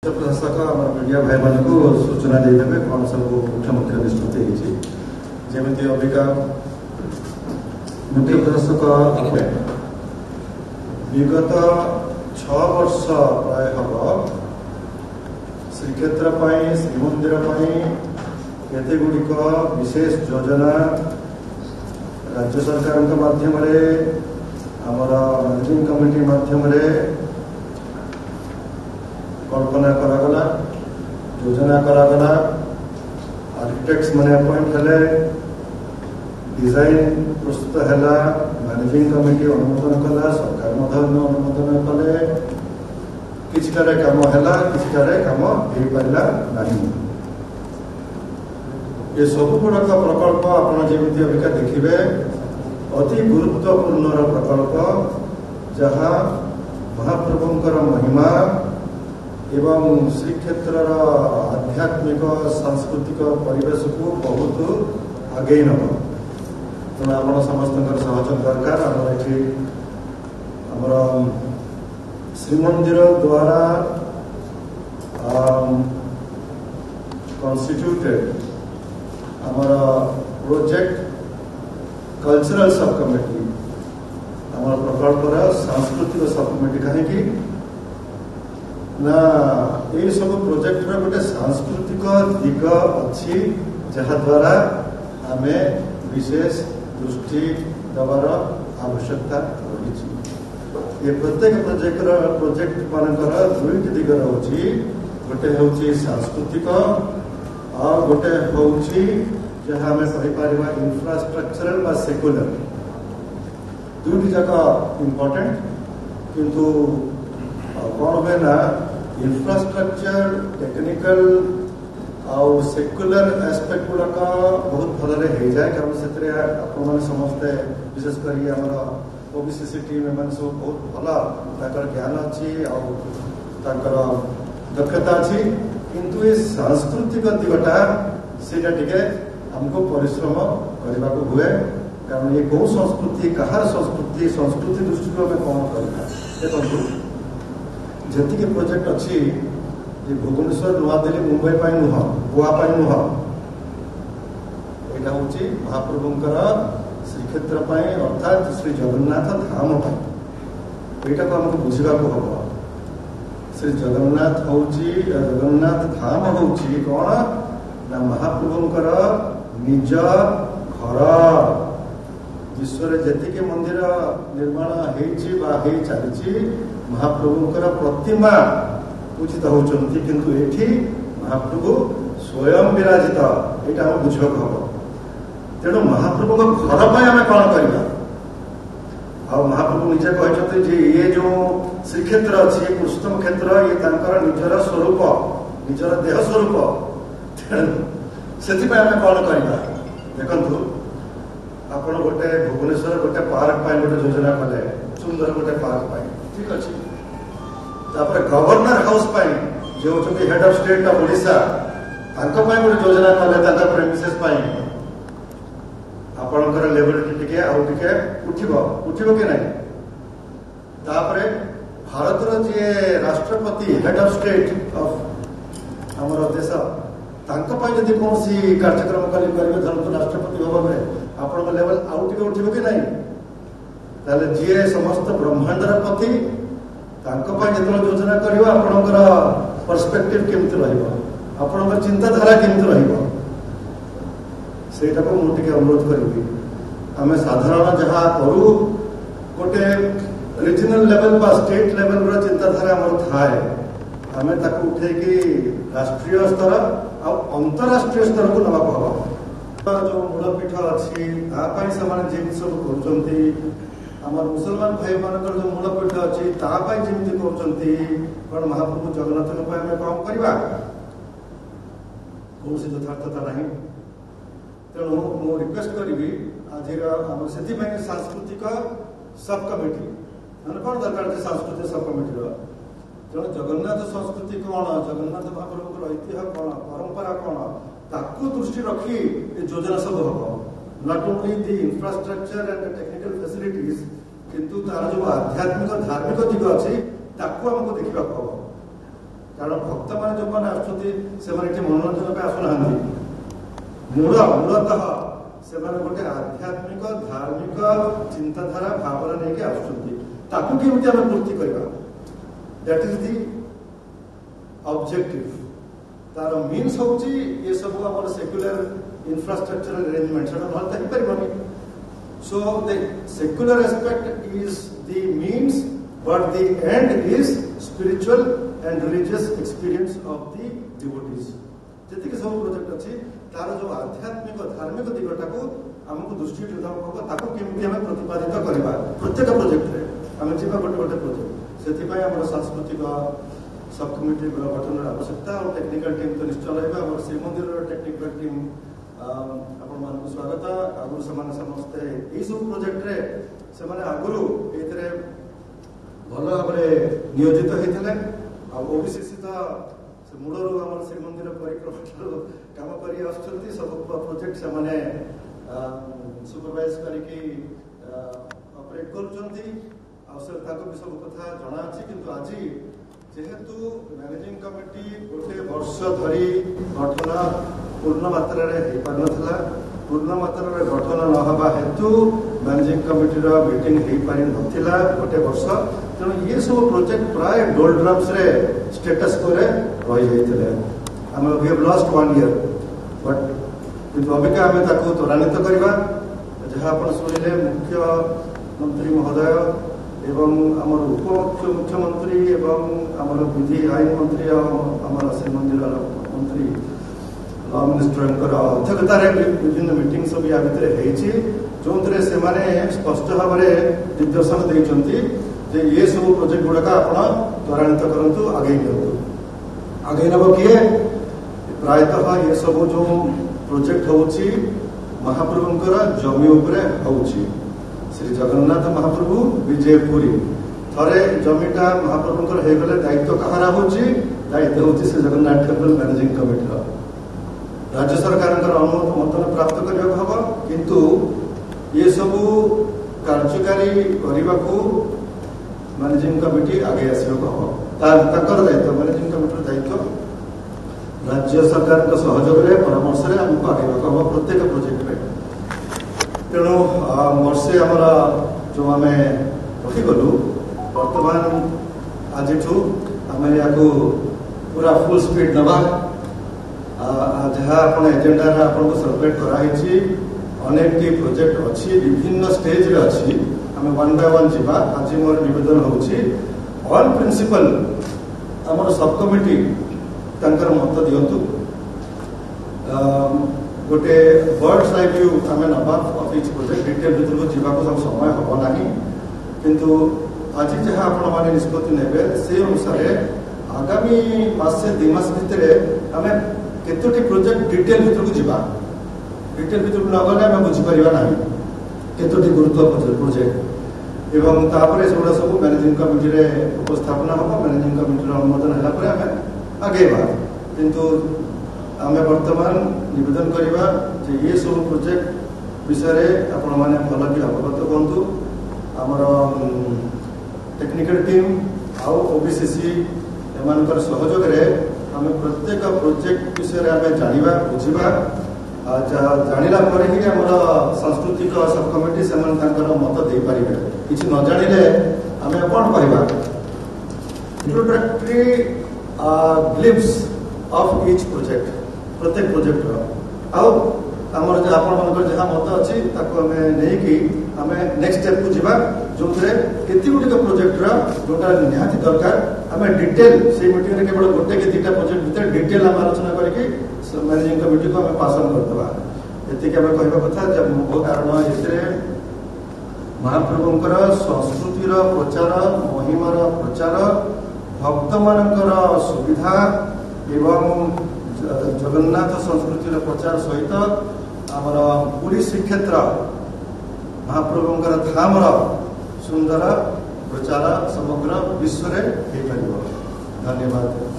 प्रशासक आम मीडिया भाई मान को सूचना देदेवे कौन सब मुख्य मुख्य निष्पत्ति जमी अबिका मुख्य प्रशासक विगत 6 वर्ष प्राय हम श्रीक्षेत्र श्रीमंदिर केते गुड़िक विशेष योजना राज्य सरकार माध्यम आमर मैनेजिंग कमिटी माध्यम कल्पना करागला योजना करागला आर्किटेक्ट्स मैंने अपॉइंट हेले डिजाइन प्रस्तुत है मैनेजिंग कमिटी अनुमोदन कला सरकार अनुमोदन कले किछिटारे काम है किछिटारे काम हो पारा नहीं। ये सब गुड़ाक प्रकल्प आपड़ जमी अबिका देखिए अति गुरुत्वपूर्ण प्रकल्प जहाँ महाप्रभुंकर महिमा एवं श्रीक्षेत्र आध्यात्मिक सांस्कृतिक परिवेश को बहुत आगे नब तेणु आप समस्त सहयोग दरकार आमर श्रीमंदिर द्वारा कॉन्स्टिट्यूटेड आमर प्रोजेक्ट कल्चरल सब कमिटी आमर प्रकल्पर सांस्कृतिक सब कमिटी कहीं ना ये सब प्रोजेक्ट गोटे सांस्कृतिक दिग अच्छी जहाद्वारा आम विशेष दृष्टि देवार आवश्यकता रही। ये प्रत्येक प्रोजेक्ट मानकर दुईट दिग रही गोटे हूँ सांस्कृतिक और गोटे हूँ जहाँ आम कहीपर इंफ्रास्ट्रक्चरल बा सेक्युलर दुईट जाक इम्पोर्टेंट किंतु कौन हुए ना इंफ्रास्ट्रक्चर टेक्निकल आउ सेक्युलर एस्पेक्ट गुड़ाक बहुत भलरे हो जाए कारण से आप समस्ते विशेषकर ओबीसी टीम एम सब बहुत भल ज्ञान अच्छी दक्षता अच्छी किंतु ये सांस्कृतिक दिगटा से आमको परिश्रम करने को हुए कारण ये कौ संस्कृति कहार संस्कृति दृष्टि को आम कौन करना देखो जी प्रोजेक्ट अच्छी ये भुवनेश्वर नुआ दिल्ली मुंबई नुह गोवा नुह यहाँ हूँ महाप्रभुंकर श्रीक्षेत्र अर्थात श्री जगन्नाथ धाम यहाँ को आमको बुझा हम श्री जगन्नाथ हूँ जगन्नाथ धाम हूँ कौन ना महाप्रभुंकर निज घर विश्व जी मंदिर निर्माण हो चली महाप्रभुंकर प्रतिमा पूजित होती किंतु ये महाप्रभु स्वयं विराजित यहाँ आम बुझा हम तेणु महाप्रभु घर पर आम कौन करवा आ महाप्रभु निजे कहते ये जो श्रीक्षेत्र अच्छी पुरुषोत्तम क्षेत्र ये निजर स्वरूप निजर देह स्वरूप से आम कौन करवा देखु आप गोटे भुवनेश्वर गोटे पार्क गोटे योजना कले सुंदर गोटे पार्क ठीक अच्छे गवर्नर हाउस जो होती head of state of Odisha गोटे योजना कले प्रेमिसेस आपणकर लेवल टिके उठिब कि नहीं भारतर जी राष्ट्रपति हेड ऑफ स्टेट ऑफ आमर देश जब कौन कार्यक्रम करेंगे धरत राष्ट्रपति भवन में आपण लेवल आउ टे उठिब कि नहीं ताले जी समस्त ब्रह्मांडर पति जो योजना करवा आपणकर पर्सपेक्टिव केमती रहा चिंताधारा केमती रहा मुझे अनुरोध करी आम साधारण जहाँ करूँ गोटे रीजनल लेवल बा स्टेट लेवल चिंताधारा आम थाए आम उठे राष्ट्रीय स्तर आ अंतरराष्ट्रीय स्तर को नवा हम जो मूलपीठ अच्छी जिन सब कर मुसलमान भाई मान जो मूलपीठ अच्छी जमी कर महाप्रभु जगन्नाथ कौन करवा कौन यथार्थता ना तेणु मु रिक्वेस्ट करी आज से सांस्कृतिक सब कमिटी मैंने कौन दरकार सांस्कृतिक सब कमिटी तेणु जगन्नाथ संस्कृति कौन जगन्नाथ महाप्रभुर ऐतिह्य कौन परंपरा कौन ताकू दृष्टि रखी योजना सब हम not only the infrastructure and technical facilities किंतु तार जो आध्यात्मिक धार्मिक दिग अच्छी आमको देखा हम कारण भक्त मैंने जो मैंने आसुँच मनोरंजन पे आसुना मूलतः से गोटे आध्यात्मिक धार्मिक चिंताधारा भावना लेके आसुँच केमी आम पूर्ति करवा दैट इज दी ऑब्जेक्टिव तार मीन्स हूँ ये सब आम सेक्युलर इंफ्रास्ट्रक्चर अरेंजमेंट से भल तो पारे so the secular aspect is the means but the end is spiritual and religious experience of the devotees जी सब प्रोजेक्ट अच्छी तार जो आध्यात्मिक धार्मिक दिगटा को आमको दृष्टि केमी आम प्रतिपादित करवा प्रत्येक प्रोजेक्ट आम जी गोटे गोटे प्रोजेक्ट से आम सांस्कृतिक सब कमिटी गठन आवश्यकता और टेक्निकल टीम तो निश्चय रहा श्रीमंदिर टेक्निकल टीम आपण मान स्वागत आगु समस्ते यही सब प्रोजेक्ट रे से आगु ये भल भाव नियोजित होते ओबीसीसी तो मूलरू आम श्रीमंदिर परिक्रमा काम कर सब प्रोजेक्ट से सुपरवाइज करके ऑपरेट कर सब कथा जना अच्छी किंतु आज जेहेतु मैनेजिंग कमिटी गोटे वर्ष धरी गठन पूर्ण मात्रा हो पार ना पूर्ण मात्रा गठन न हवा हेतु मैनेजिंग कमिटी मीटिंग हो पारि नथिला गोटे वर्ष तेणु ये सब प्रोजेक्ट प्राय डोलड्रम्स रे स्टेटस को रही जाते um we have lost 1 year but किंतु अबिका आम त्वरान्वित करवा जहाँ आप शुणिले मुख्यमंत्री महोदय एवं आमर उपमुख्यमंत्री एवं आमर विधि आईन मंत्री आमर श्रीमंदिर मंत्री लॉ मिनिस्टर अध्यक्षतार विभिन्न मीटिंग सब या भितर जो से स्पष्ट भाव निर्देशन देते जे ये सब प्रोजेक्ट गुड़ाक आप त्वरान्वित करूँ आगे नियंतु आगे नब किए प्रायतः ये सब जो प्रोजेक्ट होची महाप्रभुंकर जमी उपरे होची श्री जगन्नाथ महाप्रभु विजयपुरी थरे जमीटा महाप्रभुंकर हो गले दायित्व कहार होची दायित्व होची Shri Jagannath temple managing committee राज्य सरकार अनुमोदन प्राप्त करने हम किंतु ये सब कार्यकारी करने को मैनेजिंग कमिटी आगे आसवाक हम दायित्व मैनेजिंग कमिटी दायित्व राज्य सरकार सहयोग परामर्श आमको आगे हम प्रत्येक प्रोजेक्ट में तेणु वर्षे आमर जो आम रहीगलु बर्तमान आज आम या पूरा फुल स्पीड नवा जहाँ आप एजेंडा आपको सर्कुलेट कराई अनेक प्रोजेक्ट अच्छी विभिन्न स्टेज रे अच्छी आम 1 बाय 1 जीवा आज मोर निवेदन होची ऑल प्रिंसिपल आमर सब कमिटी तंकर मत दियंतु गोटे बर्ड्स आई व्यू आम नवा ऑफ इच प्रोजेक्ट डिटेल भीतर को जीवा सब समय हम ना किंतु आज जहाँ आपण मैंने निष्पत्ति ने से अनुसार आगामी मासे 2 मास भितर आम केतोटी प्रोजेक्ट डिटेल भीतर को जीवा डिटेल भीतर को नगले आम बुझीपर ना केतोटी गुरुत्व प्रोजेक्ट एवं तापर सेगुड़ा सब मैनेजिंग कमिटी रे उपस्थापना हम मैनेजिंग कमिटी अनुमोदन है आम आगेवा किंतु आम वर्तमान निवेदन करवा ये सब प्रोजेक्ट विषय आपण मैंने भल कि अवगत हूँ आमर टेक्निकल टीम आउ ओबीसीसी एम सहयोग आम प्रत्येक प्रोजेक्ट विषय आम जाना बुझा जाना पर ही आमर सांस्कृतिक सब कमिटी से मत दे पारे किसी न जानिले आम कौन कहवा introductory glimpse of each project प्रत्येक प्रोजेक्ट आमर जो आप जहाँ मत अच्छी आम नेक्स्ट स्टेप को जीवा जो केत गुटिक प्रोजेक्ट जोटा निहाती दरकार आम डिटेल से मीटिंग केवल गोटे कि 2टा प्रोजेक्ट भीतर डिटेल आम आलोचना करके मैनेजिंग कमिटी को आम पास ऑन करदे ये आम कहवा कथा जब मुख्य कारण ये महाप्रभुंकर संस्कृतिर प्रचार महिमार प्रचार भक्त मानकर सुविधा एवं जगन्नाथ संस्कृतिर प्रचार सहित आमर पुरी श्रीक्षेत्र महाप्रभुंकर धामर सुंदर प्रचार समग्र विश्व में हो पार। धन्यवाद।